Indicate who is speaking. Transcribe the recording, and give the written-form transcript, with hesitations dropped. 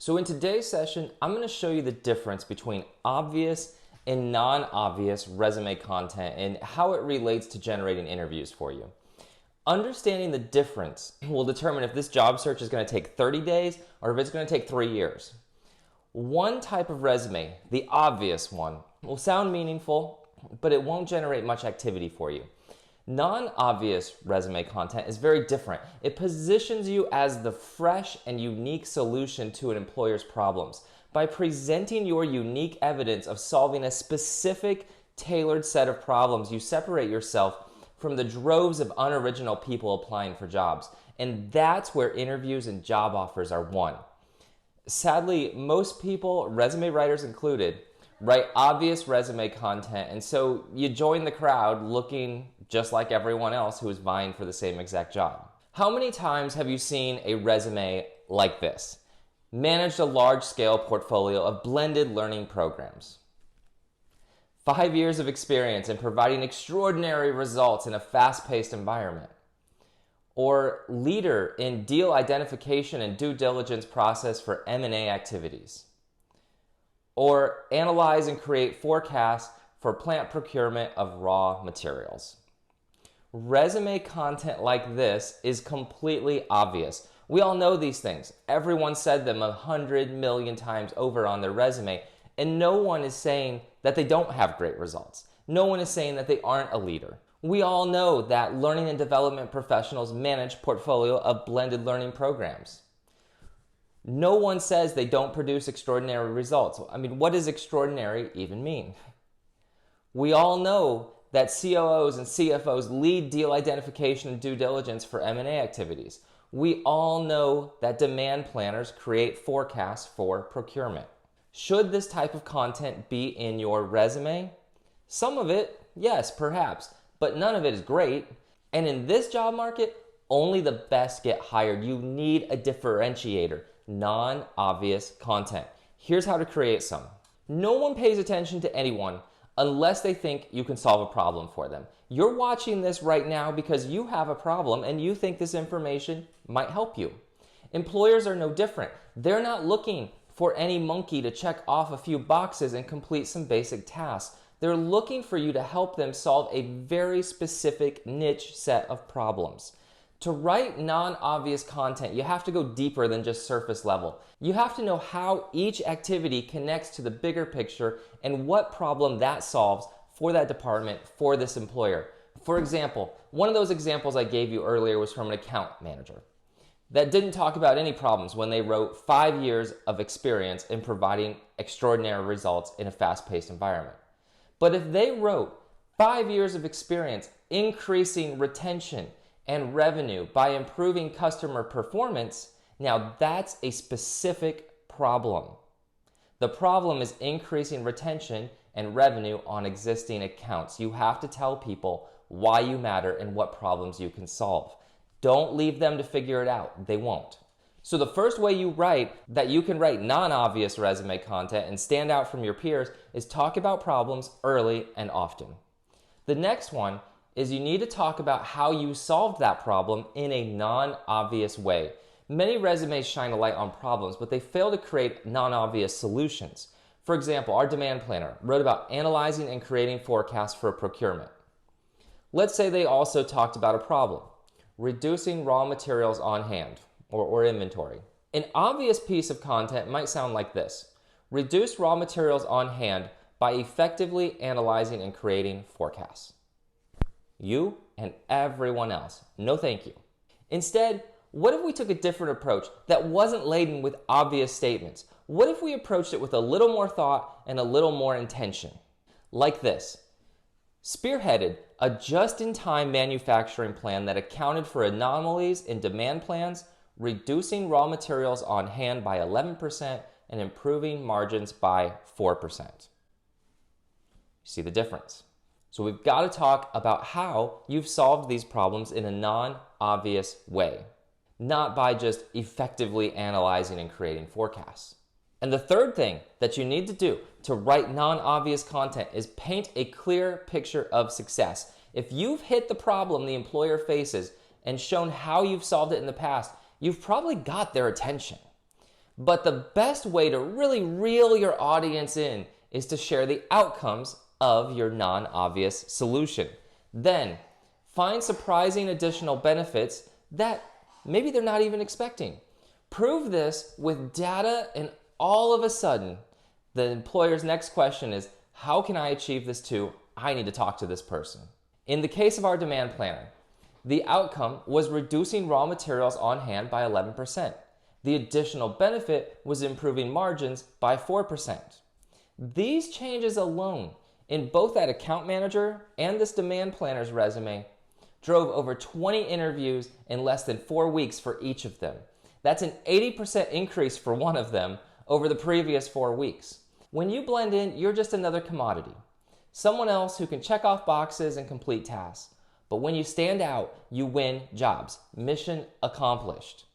Speaker 1: So in today's session, I'm going to show you the difference between obvious and non-obvious resume content and how it relates to generating interviews for you. Understanding the difference will determine if this job search is going to take 30 days or if it's going to take 3 years. One type of resume, the obvious one, will sound meaningful, but it won't generate much activity for you. Non-obvious resume content is very different. It positions you as the fresh and unique solution to an employer's problems. By presenting your unique evidence of solving a specific, tailored set of problems, you separate yourself from the droves of unoriginal people applying for jobs. And that's where interviews and job offers are won. Sadly, most people, resume writers included, write obvious resume content, and so you join the crowd looking just like everyone else who is vying for the same exact job. How many times have you seen a resume like this? Managed a large-scale portfolio of blended learning programs. 5 years of experience in providing extraordinary results in a fast-paced environment. Or leader in deal identification and due diligence process for M&A activities. Or analyze and create forecasts for plant procurement of raw materials. Resume content like this is completely obvious. We all know these things. Everyone said them 100 million times over on their resume, and no one is saying that they don't have great results. No one is saying that they aren't a leader. We all know that learning and development professionals manage portfolio of blended learning programs. No one says they don't produce extraordinary results. I mean, what does extraordinary even mean? We all know that COOs and CFOs lead deal identification and due diligence for M&A activities. We all know that demand planners create forecasts for procurement. Should this type of content be in your resume? Some of it, yes, perhaps, but none of it is great. And in this job market, only the best get hired. You need a differentiator. Non-obvious content. Here's how to create some. No one pays attention to anyone unless they think you can solve a problem for them. You're watching this right now because you have a problem and you think this information might help you. Employers are no different. They're not looking for any monkey to check off a few boxes and complete some basic tasks. They're looking for you to help them solve a very specific niche set of problems. To write non-obvious content, you have to go deeper than just surface level. You have to know how each activity connects to the bigger picture and what problem that solves for that department, for this employer. For example, one of those examples I gave you earlier was from an account manager that didn't talk about any problems when they wrote 5 years of experience in providing extraordinary results in a fast-paced environment. But if they wrote 5 years of experience increasing retention and revenue by improving customer performance, now that's a specific problem. The problem is increasing retention and revenue on existing accounts. You have to tell people why you matter and what problems you can solve. Don't leave them to figure it out. They won't. So the first way you write that you can write non-obvious resume content and stand out from your peers is talk about problems early and often. The next one is you need to talk about how you solved that problem in a non-obvious way. Many resumes shine a light on problems, but they fail to create non-obvious solutions. For example, our demand planner wrote about analyzing and creating forecasts for procurement. Let's say they also talked about a problem, reducing raw materials on hand or inventory. An obvious piece of content might sound like this: reduce raw materials on hand by effectively analyzing and creating forecasts. You and everyone else, no thank you. Instead, what if we took a different approach that wasn't laden with obvious statements? What if we approached it with a little more thought and a little more intention? Like this: spearheaded a just-in-time manufacturing plan that accounted for anomalies in demand plans, reducing raw materials on hand by 11% and improving margins by 4%. You see the difference? So we've got to talk about how you've solved these problems in a non-obvious way, not by just effectively analyzing and creating forecasts. And the third thing that you need to do to write non-obvious content is paint a clear picture of success. If you've hit the problem the employer faces and shown how you've solved it in the past, you've probably got their attention. But the best way to really reel your audience in is to share the outcomes of your non-obvious solution. Then, find surprising additional benefits that maybe they're not even expecting. Prove this with data, and all of a sudden, the employer's next question is, how can I achieve this too? I need to talk to this person. In the case of our demand planner, the outcome was reducing raw materials on hand by 11%. The additional benefit was improving margins by 4%. These changes alone, in both that account manager and this demand planner's resume, drove over 20 interviews in less than 4 weeks for each of them. That's an 80% increase for one of them over the previous 4 weeks. When you blend in, you're just another commodity. Someone else who can check off boxes and complete tasks. But when you stand out, you win jobs. Mission accomplished.